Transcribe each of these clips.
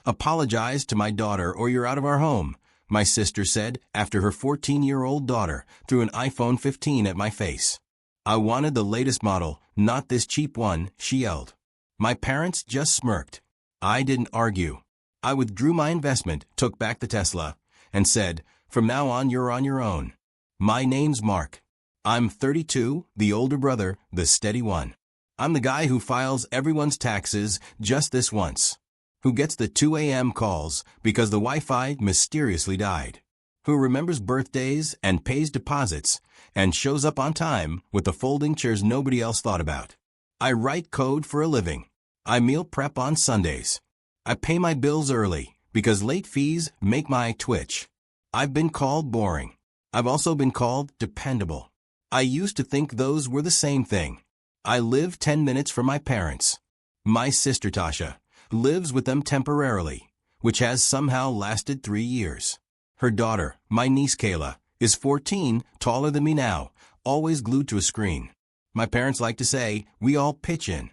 Apologize to my daughter or you're out of our home, my sister said after her 14-year-old daughter threw an iPhone 15 at my face. I wanted the latest model, not this cheap one, she yelled. My parents just smirked. I didn't argue. I withdrew my investment, took back the Tesla, and said, from now on you're on your own. My name's Mark. I'm 32, the older brother, the steady one. I'm the guy who files everyone's taxes just this once. Who gets the 2 a.m. calls because the Wi-Fi mysteriously died. Who remembers birthdays and pays deposits and shows up on time with the folding chairs nobody else thought about. I write code for a living. I meal prep on Sundays. I pay my bills early because late fees make my twitch. I've been called boring. I've also been called dependable. I used to think those were the same thing. I live 10 minutes from my parents. My sister Tasha lives with them temporarily, which has somehow lasted 3 years. Her daughter, my niece Kayla, is 14, taller than me now, always glued to a screen. My parents like to say, we all pitch in.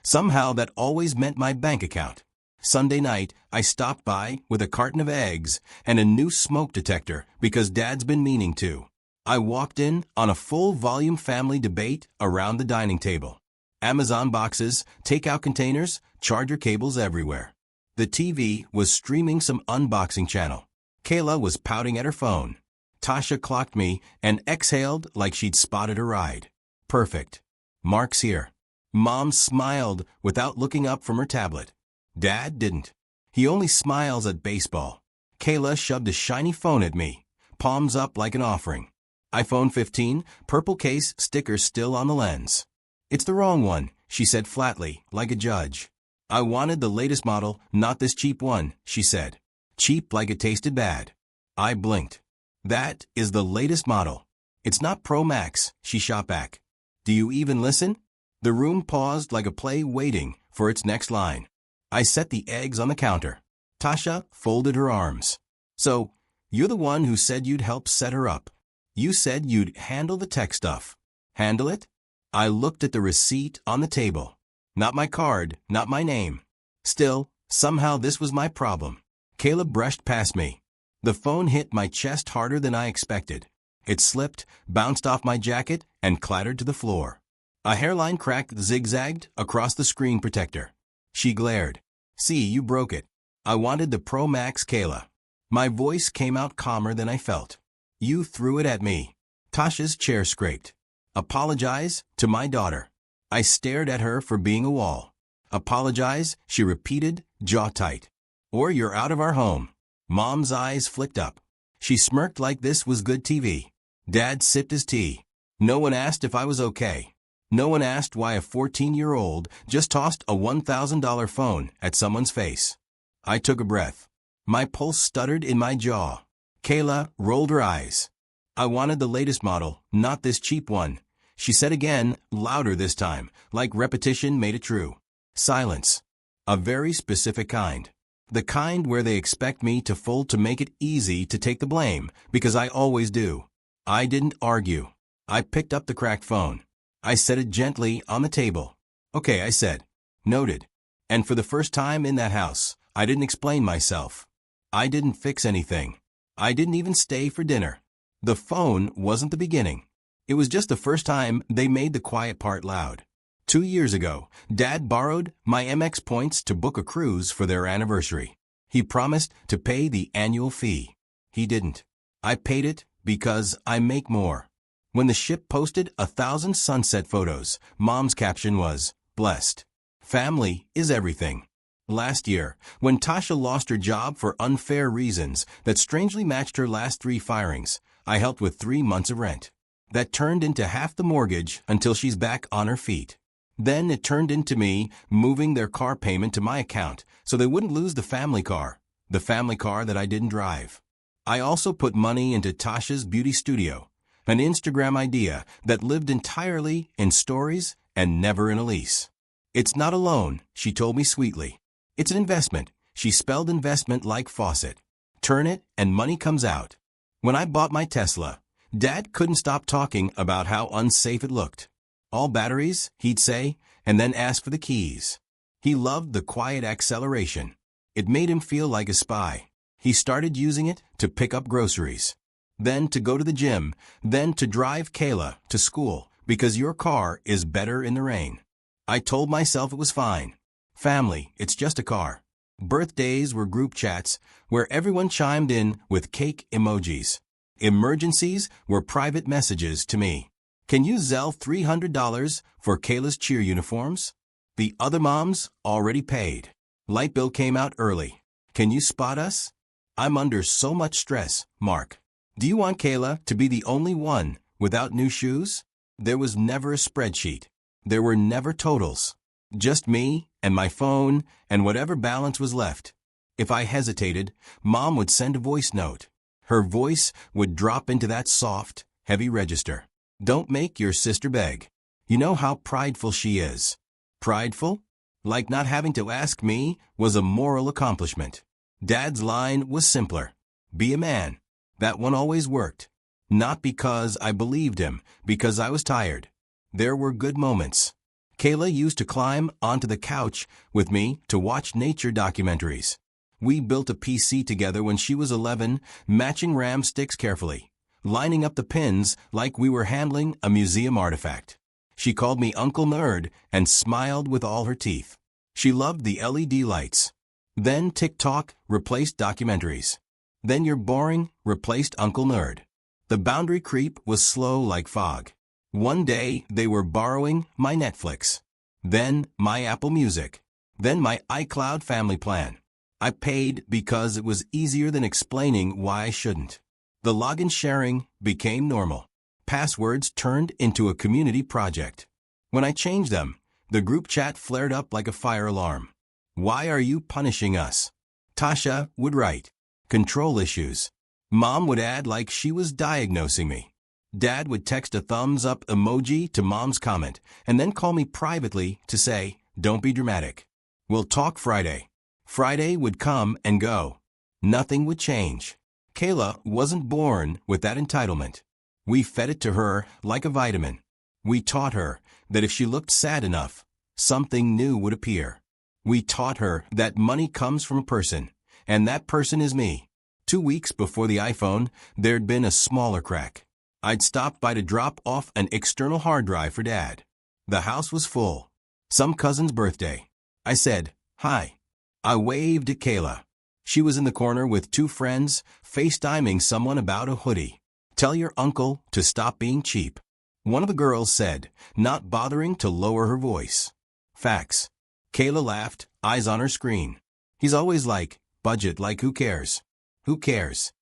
Somehow that always meant my bank account. Sunday night, I stopped by with a carton of eggs and a new smoke detector because Dad's been meaning to. I walked in on a full-volume family debate around the dining table. Amazon boxes, takeout containers, charger cables everywhere. The TV was streaming some unboxing channel. Kayla was pouting at her phone. Tasha clocked me and exhaled like she'd spotted a ride. Perfect. Mark's here. Mom smiled without looking up from her tablet. Dad didn't. He only smiles at baseball. Kayla shoved a shiny phone at me, palms up like an offering. iPhone 15, purple case, sticker still on the lens. It's the wrong one, she said flatly, like a judge. I wanted the latest model, not this cheap one, she said. Cheap like it tasted bad. I blinked. That is the latest model. It's not Pro Max, she shot back. Do you even listen? The room paused like a play waiting for its next line. I set the eggs on the counter. Tasha folded her arms. So, you're the one who said you'd help set her up. You said you'd handle the tech stuff. Handle it? I looked at the receipt on the table. Not my card, not my name. Still, somehow this was my problem. Kayla brushed past me. The phone hit my chest harder than I expected. It slipped, bounced off my jacket, and clattered to the floor. A hairline crack zigzagged across the screen protector. She glared. See, you broke it. I wanted the Pro Max, Kayla. My voice came out calmer than I felt. You threw it at me. Tasha's chair scraped. Apologize to my daughter. I stared at her for being a wall. Apologize, she repeated, jaw tight. Or you're out of our home. Mom's eyes flicked up. She smirked like this was good TV. Dad sipped his tea. No one asked if I was okay. No one asked why a 14-year-old just tossed a $1,000 phone at someone's face. I took a breath. My pulse stuttered in my jaw. Kayla rolled her eyes. I wanted the latest model, not this cheap one, she said again, louder this time, like repetition made it true. Silence. A very specific kind. The kind where they expect me to fold to make it easy to take the blame, because I always do. I didn't argue. I picked up the cracked phone. I set it gently on the table. Okay, I said. Noted. And for the first time in that house, I didn't explain myself. I didn't fix anything. I didn't even stay for dinner. The phone wasn't the beginning. It was just the first time they made the quiet part loud. 2 years ago, Dad borrowed my MX points to book a cruise for their anniversary. He promised to pay the annual fee. He didn't. I paid it because I make more. When the ship posted 1,000 sunset photos, Mom's caption was, blessed. Family is everything. Last year, when Tasha lost her job for unfair reasons that strangely matched her last 3 firings, I helped with 3 months of rent. That turned into half the mortgage until she's back on her feet. Then it turned into me moving their car payment to my account so they wouldn't lose the family car that I didn't drive. I also put money into Tasha's beauty studio, an Instagram idea that lived entirely in stories and never in a lease. It's not a loan, she told me sweetly. It's an investment. She spelled investment like faucet. Turn it and money comes out. When I bought my Tesla, Dad couldn't stop talking about how unsafe it looked. All batteries, he'd say, and then ask for the keys. He loved the quiet acceleration. It made him feel like a spy. He started using it to pick up groceries, then to go to the gym, then to drive Kayla to school because your car is better in the rain. I told myself it was fine. Family, it's just a car. Birthdays were group chats where everyone chimed in with cake emojis. Emergencies were private messages to me. Can you Zelle $300 for Kayla's cheer uniforms? The other moms already paid. Light bill came out early. Can you spot us? I'm under so much stress, Mark. Do you want Kayla to be the only one without new shoes? There was never a spreadsheet. There were never totals. Just me and my phone and whatever balance was left. If I hesitated, Mom would send a voice note. Her voice would drop into that soft, heavy register. Don't make your sister beg. You know how prideful she is. Prideful? Like not having to ask me was a moral accomplishment. Dad's line was simpler. Be a man. That one always worked. Not because I believed him, because I was tired. There were good moments. Kayla used to climb onto the couch with me to watch nature documentaries. We built a PC together when she was 11, matching RAM sticks carefully, lining up the pins like we were handling a museum artifact. She called me Uncle Nerd and smiled with all her teeth. She loved the LED lights. Then TikTok replaced documentaries. Then You're Boring replaced Uncle Nerd. The boundary creep was slow like fog. One day they were borrowing my Netflix. Then my Apple Music. Then my iCloud family plan. I paid because it was easier than explaining why I shouldn't. The login sharing became normal. Passwords turned into a community project. When I changed them, the group chat flared up like a fire alarm. Why are you punishing us? Tasha would write. Control issues. Mom would add like she was diagnosing me. Dad would text a thumbs up emoji to Mom's comment and then call me privately to say, don't be dramatic. We'll talk Friday. Friday would come and go. Nothing would change. Kayla wasn't born with that entitlement. We fed it to her like a vitamin. We taught her that if she looked sad enough, something new would appear. We taught her that money comes from a person, and that person is me. 2 weeks before the iPhone, there'd been a smaller crack. I'd stopped by to drop off an external hard drive for Dad. The house was full. Some cousin's birthday. I said, hi. I waved at Kayla. She was in the corner with 2 friends, FaceTiming someone about a hoodie. Tell your uncle to stop being cheap. One of the girls said, not bothering to lower her voice. Facts. Kayla laughed, eyes on her screen. He's always like, budget like who cares? Who cares?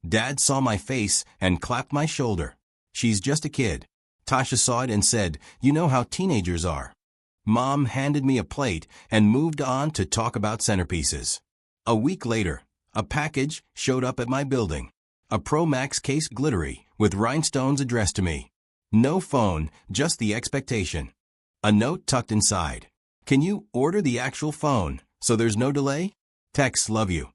Dad saw my face and clapped my shoulder. She's just a kid. Tasha saw it and said, you know how teenagers are. Mom handed me a plate and moved on to talk about centerpieces. A week later, a package showed up at my building. A Pro Max case glittery with rhinestones addressed to me. No phone, just the expectation. A note tucked inside. Can you order the actual phone so there's no delay? Tex, love you.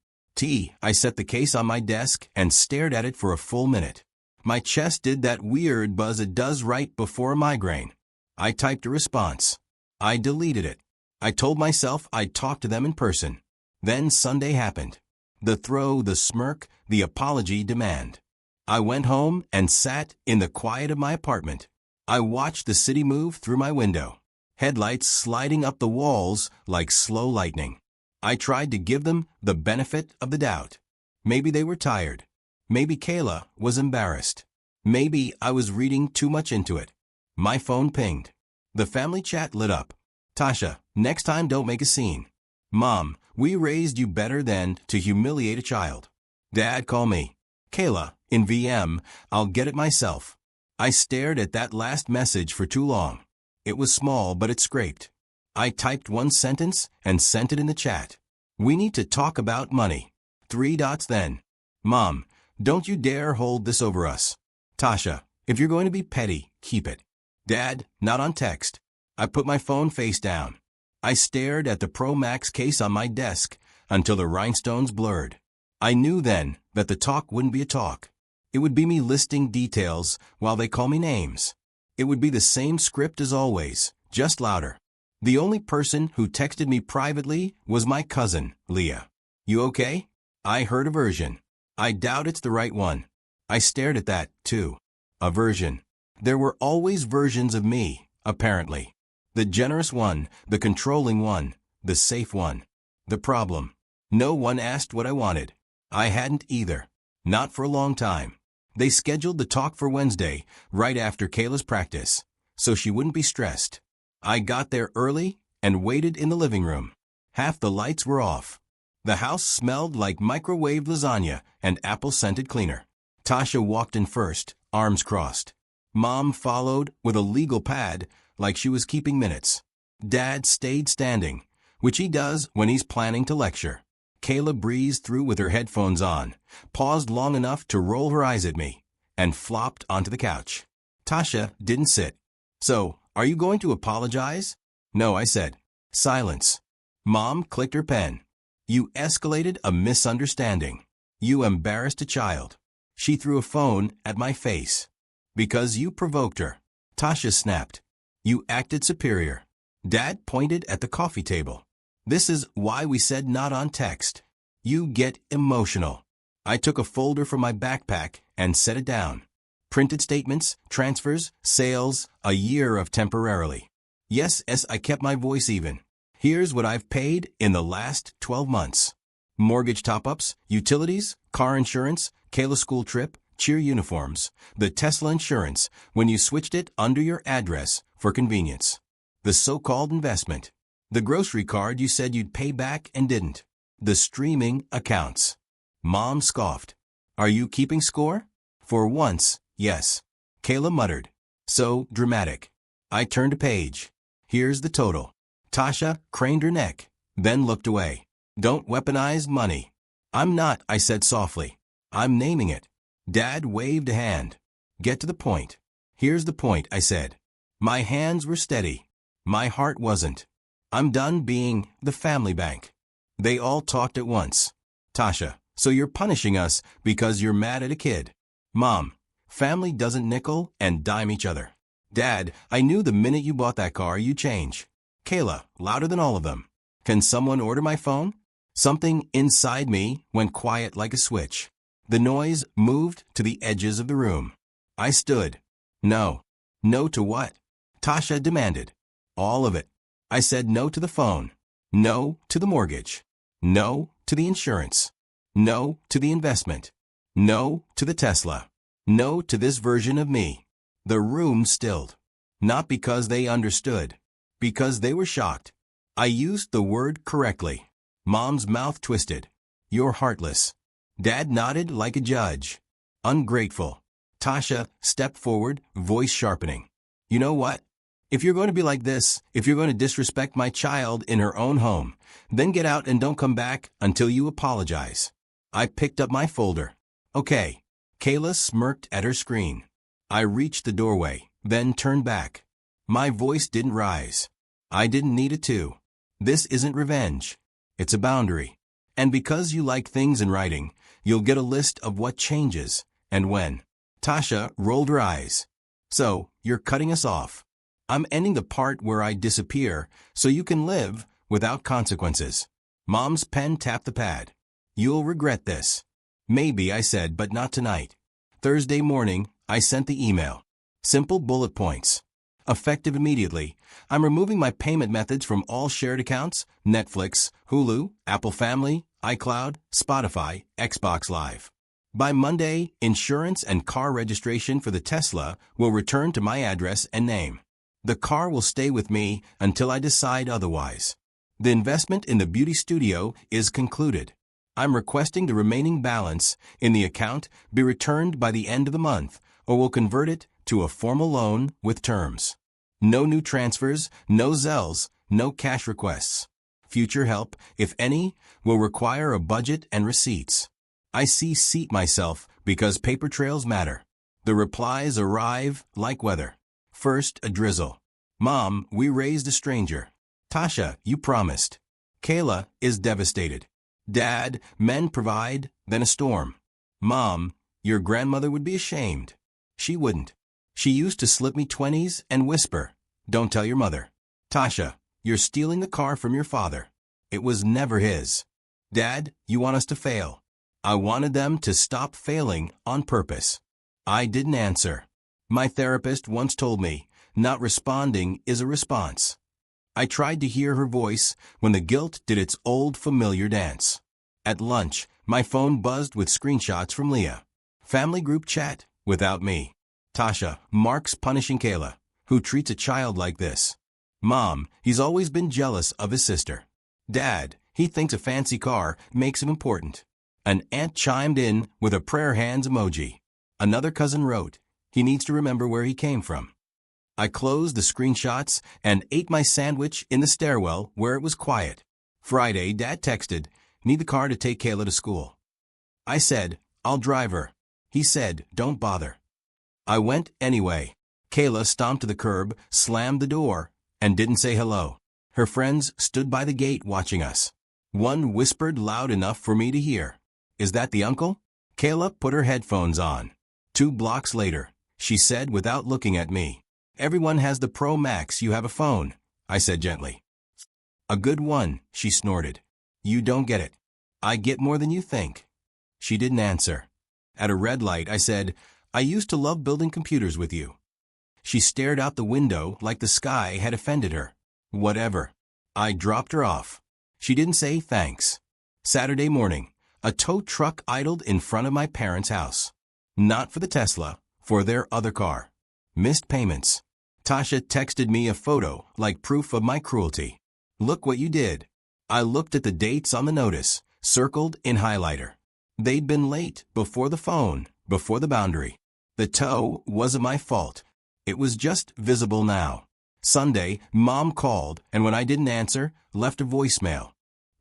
I set the case on my desk and stared at it for a full minute. My chest did that weird buzz it does right before a migraine. I typed a response. I deleted it. I told myself I'd talk to them in person. Then Sunday happened. The throw, the smirk, the apology demand. I went home and sat in the quiet of my apartment. I watched the city move through my window. Headlights sliding up the walls like slow lightning. I tried to give them the benefit of the doubt. Maybe they were tired. Maybe Kayla was embarrassed. Maybe I was reading too much into it. My phone pinged. The family chat lit up. Tasha, next time don't make a scene. Mom, we raised you better than to humiliate a child. Dad, call me. Kayla, in VM, I'll get it myself. I stared at that last message for too long. It was small, but it scraped. I typed one sentence and sent it in the chat. We need to talk about money. 3 dots then. Mom, don't you dare hold this over us. Tasha, if you're going to be petty, keep it. Dad, not on text. I put my phone face down. I stared at the Pro Max case on my desk until the rhinestones blurred. I knew then that the talk wouldn't be a talk. It would be me listing details while they call me names. It would be the same script as always, just louder. The only person who texted me privately was my cousin, Leah. You okay? I heard aversion. I doubt it's the right one. I stared at that, too. Aversion. There were always versions of me, apparently. The generous one, the controlling one, the safe one. The problem. No one asked what I wanted. I hadn't either. Not for a long time. They scheduled the talk for Wednesday, right after Kayla's practice, so she wouldn't be stressed. I got there early and waited in the living room. Half the lights were off. The house smelled like microwave lasagna and apple-scented cleaner. Tasha walked in first, arms crossed. Mom followed with a legal pad like she was keeping minutes. Dad stayed standing, which he does when he's planning to lecture. Kayla breezed through with her headphones on, paused long enough to roll her eyes at me, and flopped onto the couch. Tasha didn't sit. So, are you going to apologize? No, I said. Silence. Mom clicked her pen. You escalated a misunderstanding. You embarrassed a child. She threw a phone at my face. Because you provoked her. Tasha snapped. You acted superior. Dad pointed at the coffee table. This is why we said not on text. You get emotional. I took a folder from my backpack and set it down. Printed statements, transfers, sales, a year of temporarily. Yes, I kept my voice even. Here's what I've paid in the last 12 months. Mortgage top-ups, utilities, car insurance, Kayla school trip, cheer uniforms, the Tesla insurance when you switched it under your address for convenience. The so-called investment. The grocery card you said you'd pay back and didn't. The streaming accounts. Mom scoffed. Are you keeping score? For once, yes. Kayla muttered. So dramatic. I turned a page. Here's the total. Tasha craned her neck, then looked away. Don't weaponize money. I'm not, I said softly. I'm naming it. Dad waved a hand. Get to the point. Here's the point, I said. My hands were steady. My heart wasn't. I'm done being the family bank. They all talked at once. Tasha, so you're punishing us because you're mad at a kid. Mom, family doesn't nickel and dime each other. Dad, I knew the minute you bought that car you'd change. Kayla, louder than all of them. Can someone order my phone? Something inside me went quiet like a switch. The noise moved to the edges of the room. I stood. No. No to what? Tasha demanded. All of it. I said no to the phone. No to the mortgage. No to the insurance. No to the investment. No to the Tesla. No to this version of me. The room stilled. Not because they understood. Because they were shocked. I used the word correctly. Mom's mouth twisted. You're heartless. Dad nodded like a judge. Ungrateful. Tasha stepped forward, voice sharpening. You know what? If you're going to be like this, if you're going to disrespect my child in her own home, then get out and don't come back until you apologize. I picked up my folder. Okay. Kayla smirked at her screen. I reached the doorway, then turned back. My voice didn't rise. I didn't need it to. This isn't revenge. It's a boundary. And because you like things in writing, you'll get a list of what changes and when. Tasha rolled her eyes. So, you're cutting us off. I'm ending the part where I disappear so you can live without consequences. Mom's pen tapped the pad. You'll regret this. Maybe, I said, but not tonight. Thursday morning, I sent the email. Simple bullet points. Effective immediately, I'm removing my payment methods from all shared accounts, Netflix, Hulu, Apple Family, iCloud, Spotify, Xbox Live. By Monday, insurance and car registration for the Tesla will return to my address and name. The car will stay with me until I decide otherwise. The investment in the beauty studio is concluded. I'm requesting the remaining balance in the account be returned by the end of the month, or will convert it to a formal loan with terms. No new transfers, no Zells, no cash requests. Future help, if any, will require a budget and receipts. I seat myself because paper trails matter. The replies arrive like weather. First, a drizzle. Mom, we raised a stranger. Tasha, you promised. Kayla is devastated. Dad, men provide, then a storm. Mom, your grandmother would be ashamed. She wouldn't. She used to slip me 20s and whisper, don't tell your mother. Tasha, you're stealing the car from your father. It was never his. Dad, you want us to fail. I wanted them to stop failing on purpose. I didn't answer. My therapist once told me, not responding is a response. I tried to hear her voice when the guilt did its old familiar dance. At lunch, my phone buzzed with screenshots from Leah. Family group chat, without me. Tasha, Mark's punishing Kayla, who treats a child like this. Mom, he's always been jealous of his sister. Dad, he thinks a fancy car makes him important. An aunt chimed in with a prayer hands emoji. Another cousin wrote, he needs to remember where he came from. I closed the screenshots and ate my sandwich in the stairwell where it was quiet. Friday, Dad texted, need the car to take Kayla to school. I said, I'll drive her. He said, don't bother. I went anyway. Kayla stomped to the curb, slammed the door, and didn't say hello. Her friends stood by the gate watching us. One whispered loud enough for me to hear. Is that the uncle? Kayla put her headphones on. 2 blocks later, she said without looking at me. Everyone has the Pro Max, you have a phone, I said gently. A good one, she snorted. You don't get it. I get more than you think. She didn't answer. At a red light, I said, I used to love building computers with you. She stared out the window like the sky had offended her. Whatever. I dropped her off. She didn't say thanks. Saturday morning, a tow truck idled in front of my parents' house. Not for the Tesla, for their other car. Missed payments. Tasha texted me a photo like proof of my cruelty. Look what you did. I looked at the dates on the notice, circled in highlighter. They'd been late, before the phone, before the boundary. The tow wasn't my fault. It was just visible now. Sunday, Mom called, and when I didn't answer, left a voicemail.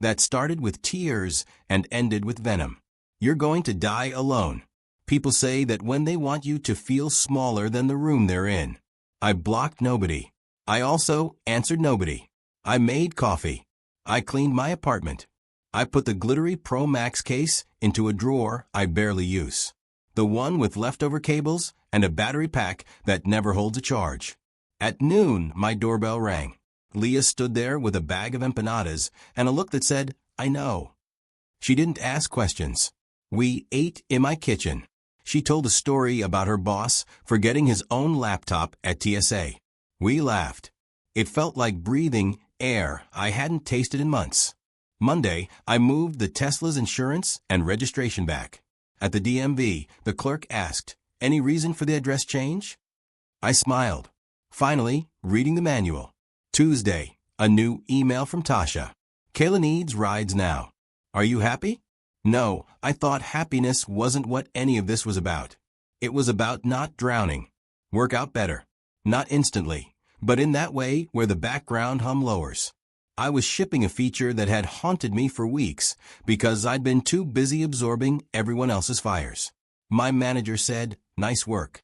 That started with tears and ended with venom. You're going to die alone. People say that when they want you to feel smaller than the room they're in. I blocked nobody. I also answered nobody. I made coffee. I cleaned my apartment. I put the glittery Pro Max case into a drawer I barely use. The one with leftover cables and a battery pack that never holds a charge. At noon, my doorbell rang. Leah stood there with a bag of empanadas and a look that said, I know. She didn't ask questions. We ate in my kitchen. She told a story about her boss forgetting his own laptop at TSA. We laughed. It felt like breathing air I hadn't tasted in months. Monday, I moved the Tesla's insurance and registration back. At the DMV, the clerk asked, any reason for the address change? I smiled. Finally, reading the manual. Tuesday, a new email from Tasha. Kayla needs rides now. Are you happy? No, I thought happiness wasn't what any of this was about. It was about not drowning. Work out better. Not instantly, but in that way where the background hum lowers. I was shipping a feature that had haunted me for weeks because I'd been too busy absorbing everyone else's fires. My manager said, nice work.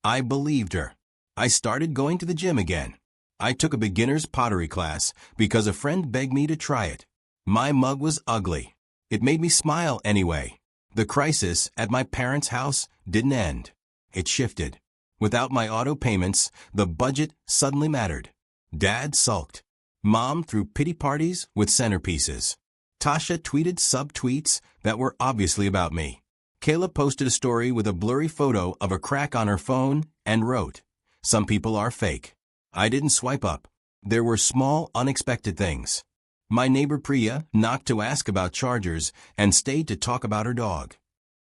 I believed her. I started going to the gym again. I took a beginner's pottery class because a friend begged me to try it. My mug was ugly. It made me smile anyway. The crisis at my parents' house didn't end. It shifted. Without my auto payments, the budget suddenly mattered. Dad sulked. Mom threw pity parties with centerpieces. Tasha tweeted sub-tweets that were obviously about me. Kayla posted a story with a blurry photo of a crack on her phone and wrote, some people are fake. I didn't swipe up. There were small, unexpected things. My neighbor Priya knocked to ask about chargers and stayed to talk about her dog.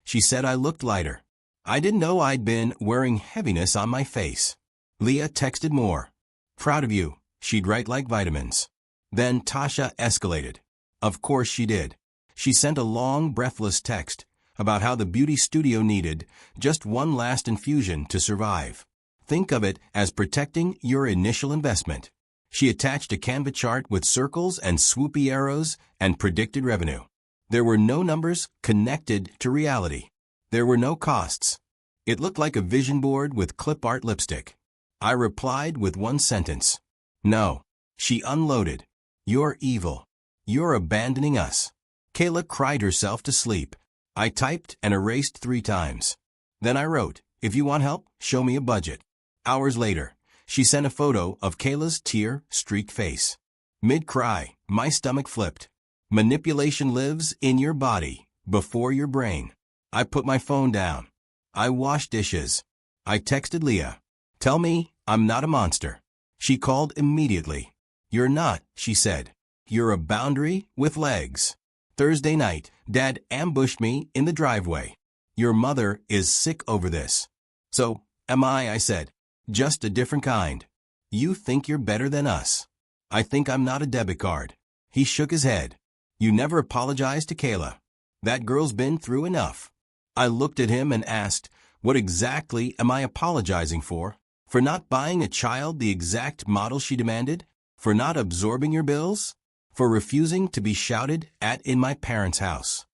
She said I looked lighter. I didn't know I'd been wearing heaviness on my face. Leah texted more. Proud of you. She'd write like vitamins. Then Tasha escalated. Of course she did. She sent a long, breathless text about how the beauty studio needed just one last infusion to survive. Think of it as protecting your initial investment. She attached a Canva chart with circles and swoopy arrows and predicted revenue. There were no numbers connected to reality. There were no costs. It looked like a vision board with clip art lipstick. I replied with one sentence. No. She unloaded. You're evil. You're abandoning us. Kayla cried herself to sleep. I typed and erased 3 times. Then I wrote, if you want help, show me a budget. Hours later, she sent a photo of Kayla's tear-streaked face. Mid-cry, my stomach flipped. Manipulation lives in your body, before your brain. I put my phone down. I washed dishes. I texted Leah. Tell me I'm not a monster. She called immediately. You're not, she said. You're a boundary with legs. Thursday night, Dad ambushed me in the driveway. Your mother is sick over this. So, am I said. Just a different kind. You think you're better than us. I think I'm not a debit card. He shook his head. You never apologized to Kayla. That girl's been through enough. I looked at him and asked, what exactly am I apologizing for? For not buying a child the exact model she demanded? For not absorbing your bills? For refusing to be shouted at in my parents' house?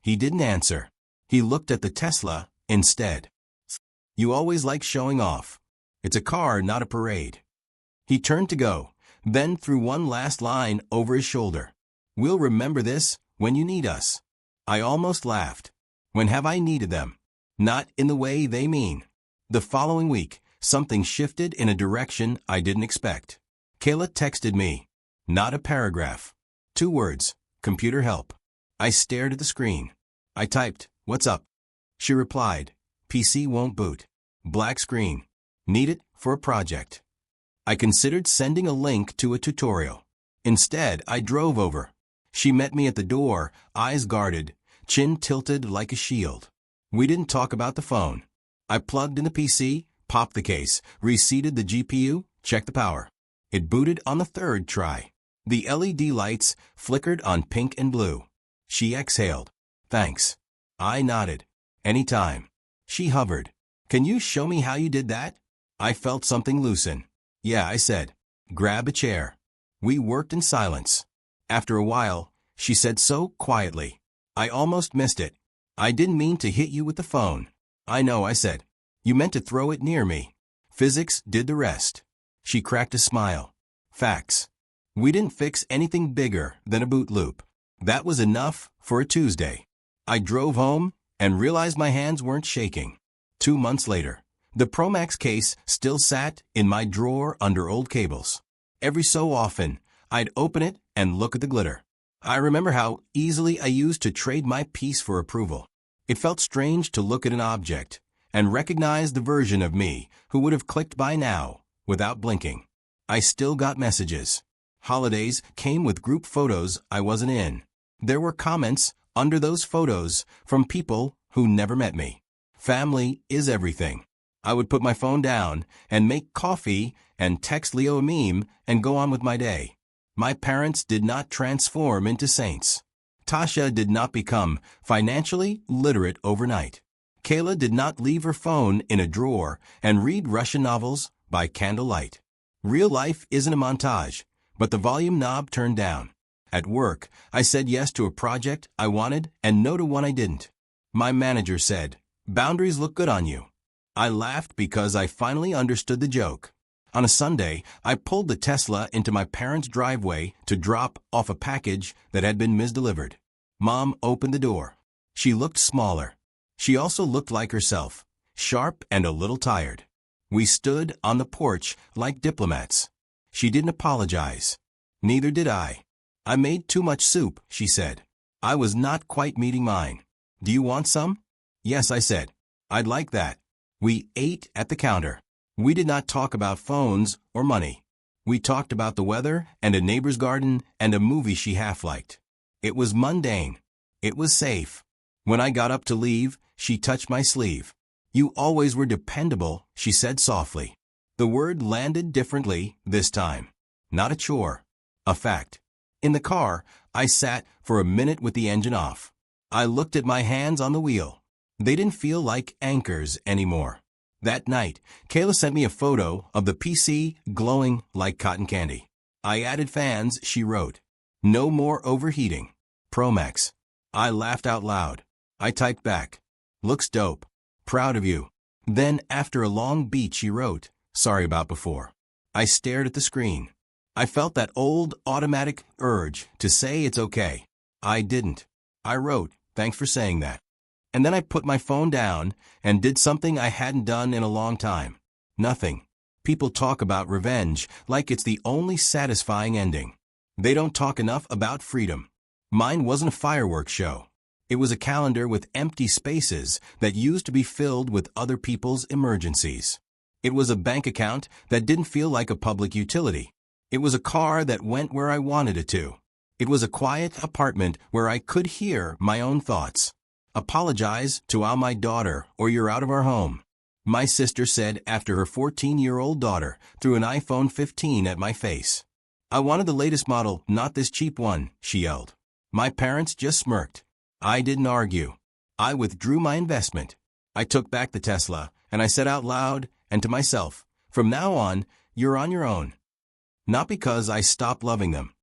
He didn't answer. He looked at the Tesla instead. You always like showing off. It's a car, not a parade. He turned to go, then threw one last line over his shoulder. We'll remember this when you need us. I almost laughed. When have I needed them? Not in the way they mean. The following week, something shifted in a direction I didn't expect. Kayla texted me. Not a paragraph. 2 words. Computer help. I stared at the screen. I typed, what's up? She replied, PC won't boot. Black screen. Need it for a project. I considered sending a link to a tutorial. Instead, I drove over. She met me at the door, eyes guarded, chin tilted like a shield. We didn't talk about the phone. I plugged in the PC, popped the case, reseated the GPU, checked the power. It booted on the 3rd try. The LED lights flickered on pink and blue. She exhaled. Thanks. I nodded. Anytime. She hovered. Can you show me how you did that? I felt something loosen. Yeah, I said. Grab a chair. We worked in silence. After a while, she said so quietly. I almost missed it. I didn't mean to hit you with the phone. I know, I said. You meant to throw it near me. Physics did the rest. She cracked a smile. Facts. We didn't fix anything bigger than a boot loop. That was enough for a Tuesday. I drove home and realized my hands weren't shaking. 2 months later, the Pro Max case still sat in my drawer under old cables. Every so often, I'd open it and look at the glitter. I remember how easily I used to trade my piece for approval. It felt strange to look at an object and recognize the version of me who would have clicked by now without blinking. I still got messages. Holidays came with group photos I wasn't in. There were comments under those photos from people who never met me. Family is everything. I would put my phone down and make coffee and text Leo a meme and go on with my day. My parents did not transform into saints. Tasha did not become financially literate overnight. Kayla did not leave her phone in a drawer and read Russian novels by candlelight. Real life isn't a montage, but the volume knob turned down. At work, I said yes to a project I wanted and no to one I didn't. My manager said, "Boundaries look good on you." I laughed because I finally understood the joke. On a Sunday, I pulled the Tesla into my parents' driveway to drop off a package that had been misdelivered. Mom opened the door. She looked smaller. She also looked like herself, sharp and a little tired. We stood on the porch like diplomats. She didn't apologize. Neither did I. I made too much soup, she said. I was not quite meeting mine. Do you want some? Yes, I said. I'd like that. We ate at the counter. We did not talk about phones or money. We talked about the weather and a neighbor's garden and a movie she half-liked. It was mundane. It was safe. When I got up to leave, she touched my sleeve. You always were dependable, she said softly. The word landed differently this time. Not a chore. A fact. In the car, I sat for a minute with the engine off. I looked at my hands on the wheel. They didn't feel like anchors anymore. That night, Kayla sent me a photo of the PC glowing like cotton candy. I added fans, she wrote. No more overheating. Pro Max. I laughed out loud. I typed back. Looks dope. Proud of you. Then, after a long beat, she wrote, sorry about before. I stared at the screen. I felt that old automatic urge to say it's okay. I didn't. I wrote, thanks for saying that. And then I put my phone down and did something I hadn't done in a long time. Nothing. People talk about revenge like it's the only satisfying ending. They don't talk enough about freedom. Mine wasn't a fireworks show. It was a calendar with empty spaces that used to be filled with other people's emergencies. It was a bank account that didn't feel like a public utility. It was a car that went where I wanted it to. It was a quiet apartment where I could hear my own thoughts. Apologize to my daughter or you're out of our home, my sister said after her 14-year-old daughter threw an iPhone 15 at my face. I wanted the latest model, not this cheap one, she yelled. My parents just smirked. I didn't argue. I withdrew my investment. I took back the Tesla, and I said out loud and to myself, from now on, you're on your own. Not because I stopped loving them,